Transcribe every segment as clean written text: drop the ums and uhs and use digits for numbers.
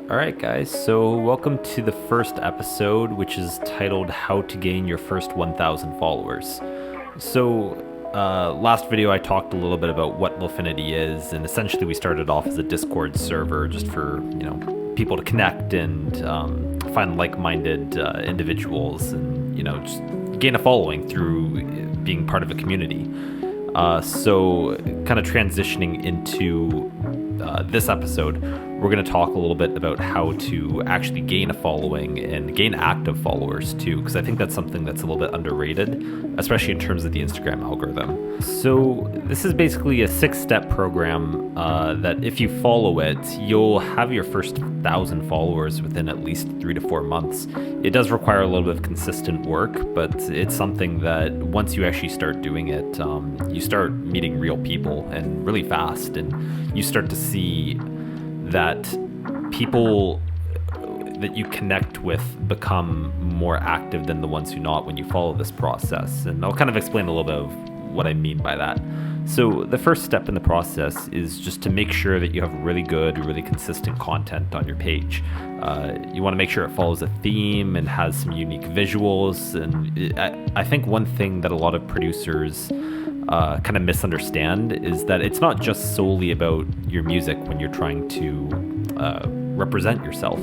Alright guys, so welcome to the first episode, which is titled How to Gain Your First 1,000 Followers. So last video I talked a little bit about what Lofinity is, and essentially we started off as a Discord server just for, people to connect and find like-minded individuals and, just gain a following through being part of a community. So kind of transitioning into this episode, we're going to talk a little bit about how to actually gain a following and gain active followers too, because I think that's something that's a little bit underrated, especially in terms of the Instagram algorithm. So this is basically a 6-step program that if you follow it, you'll have your first 1,000 followers within at least 3 to 4 months. It does require a little bit of consistent work, but it's something that once you actually start doing it, you start meeting real people and really fast, and you start to see that people that you connect with become more active than the ones who not when you follow this process. And I'll kind of explain a little bit of what I mean by that. So the first step in the process is just to make sure that you have really good, really consistent content on your page. You want to make sure it follows a theme and has some unique visuals. And I think one thing that a lot of producers kind of misunderstand is that it's not just solely about your music when you're trying to represent yourself.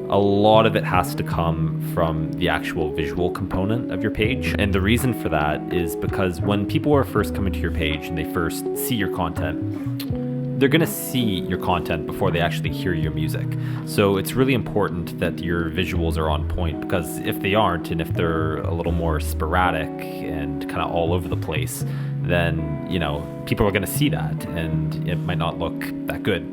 A lot of it has to come from the actual visual component of your page. And the reason for that is because when people are first coming to your page and they first see your content, they're going to see your content before they actually hear your music. So it's really important that your visuals are on point, because if they aren't, and if they're a little more sporadic and kind of all over the place, then, people are going to see that and it might not look that good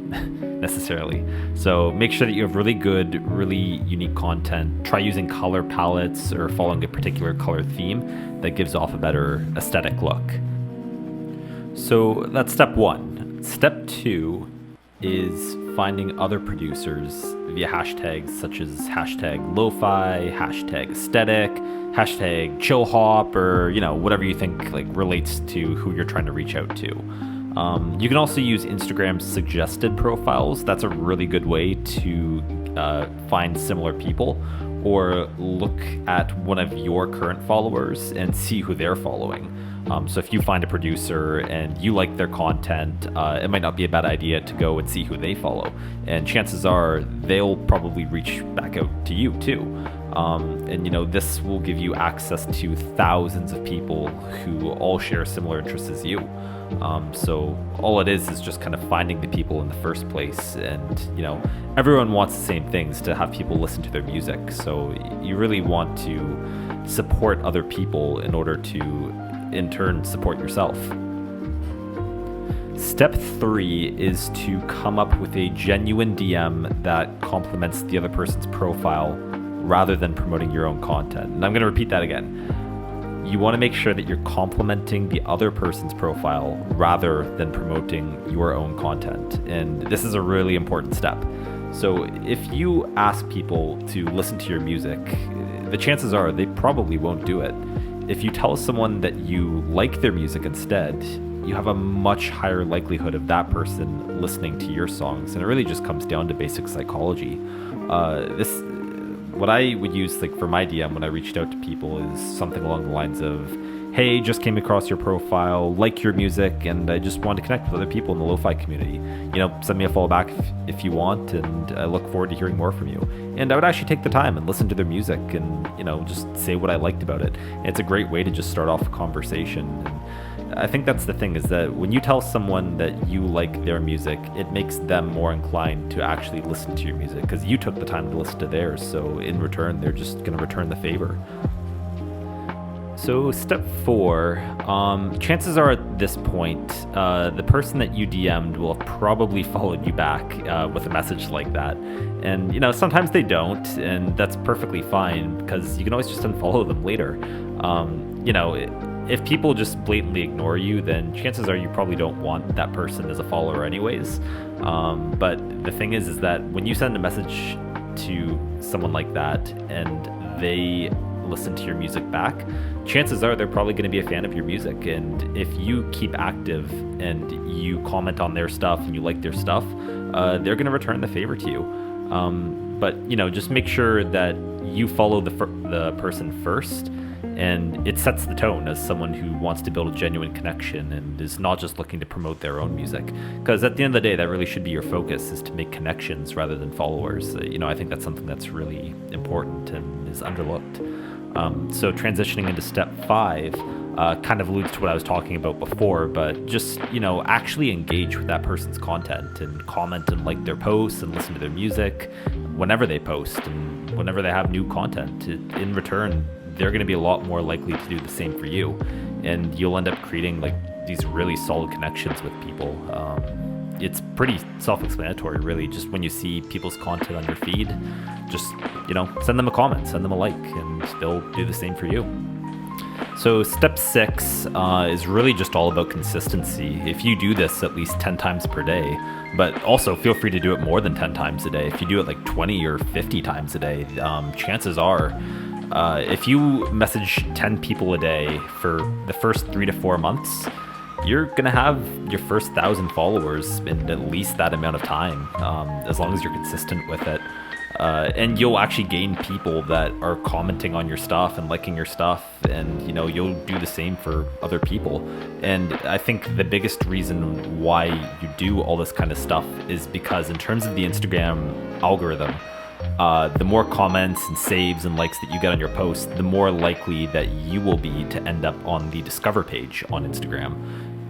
necessarily. So make sure that you have really good, really unique content. Try using color palettes or following a particular color theme that gives off a better aesthetic look. So that's step 1. Step 2 is finding other producers via hashtags such as hashtag lo-fi, hashtag aesthetic, hashtag chill hop, or whatever you think relates to who you're trying to reach out to. You can also use Instagram's suggested profiles. That's a really good way to find similar people, or look at one of your current followers and see who they're following. So if you find a producer and you like their content, it might not be a bad idea to go and see who they follow. And chances are they'll probably reach back out to you too. And this will give you access to thousands of people who all share similar interests as you. So all it is just kind of finding the people in the first place. And, everyone wants the same things, to have people listen to their music. So you really want to support other people in order to, in turn, support yourself. Step 3 is to come up with a genuine DM that complements the other person's profile rather than promoting your own content. And I'm going to repeat that again. You want to make sure that you're complementing the other person's profile rather than promoting your own content. And this is a really important step. So if you ask people to listen to your music, the chances are they probably won't do it. If you tell someone that you like their music instead, you have a much higher likelihood of that person listening to your songs. And it really just comes down to basic psychology. What I would use for my DM when I reached out to people is something along the lines of, hey, just came across your profile, like your music, and I just want to connect with other people in the lo-fi community. Send me a follow back if you want, and I look forward to hearing more from you. And I would actually take the time and listen to their music and, just say what I liked about it. And it's a great way to just start off a conversation. And I think that's the thing, is that when you tell someone that you like their music, it makes them more inclined to actually listen to your music, because you took the time to listen to theirs. So in return, they're just going to return the favor. So step 4, chances are at this point, the person that you DM'd will have probably followed you back with a message like that. And, sometimes they don't, and that's perfectly fine, because you can always just unfollow them later. If people just blatantly ignore you, then chances are you probably don't want that person as a follower anyways. But the thing is that when you send a message to someone like that and they listen to your music back, chances are they're probably going to be a fan of your music. And if you keep active and you comment on their stuff and you like their stuff, they're going to return the favor to you. But just make sure that you follow the person first, and it sets the tone as someone who wants to build a genuine connection and is not just looking to promote their own music. Because at the end of the day, that really should be your focus, is to make connections rather than followers. I think that's something that's really important and is underlooked. So transitioning into step 5 kind of alludes to what I was talking about before, but just, actually engage with that person's content and comment and like their posts and listen to their music whenever they post and whenever they have new content. In return, they're going to be a lot more likely to do the same for you, and you'll end up creating like these really solid connections with people. It's pretty self-explanatory, really. Just when you see people's content on your feed, just send them a comment, send them a like, and they'll do the same for you. So step 6 is really just all about consistency. If you do this at least 10 times per day, but also feel free to do it more than 10 times a day. If you do it like 20 or 50 times a day, chances are, if you message 10 people a day for the first 3 to 4 months, you're going to have your first 1,000 followers in at least that amount of time, as long as you're consistent with it. And you'll actually gain people that are commenting on your stuff and liking your stuff, and you'll do the same for other people. And I think the biggest reason why you do all this kind of stuff is because in terms of the Instagram algorithm, the more comments and saves and likes that you get on your posts, the more likely that you will be to end up on the Discover page on Instagram.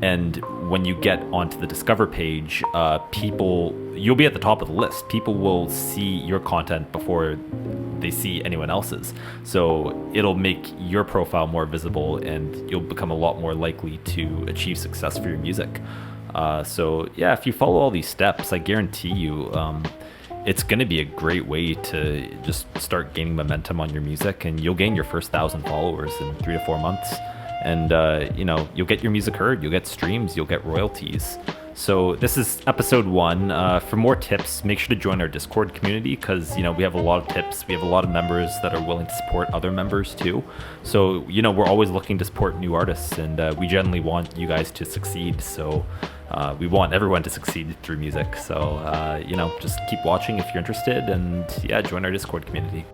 And when you get onto the Discover page, you'll be at the top of the list. People will see your content before they see anyone else's. So it'll make your profile more visible, and you'll become a lot more likely to achieve success for your music. So yeah, if you follow all these steps, I guarantee you, it's going to be a great way to just start gaining momentum on your music, and you'll gain your first 1,000 followers in 3 to 4 months. And, you'll get your music heard, you'll get streams, you'll get royalties. So this is episode 1. For more tips, make sure to join our Discord community, because, we have a lot of tips. We have a lot of members that are willing to support other members too. So, we're always looking to support new artists, and we generally want you guys to succeed. So we want everyone to succeed through music. So, just keep watching if you're interested, and yeah, join our Discord community.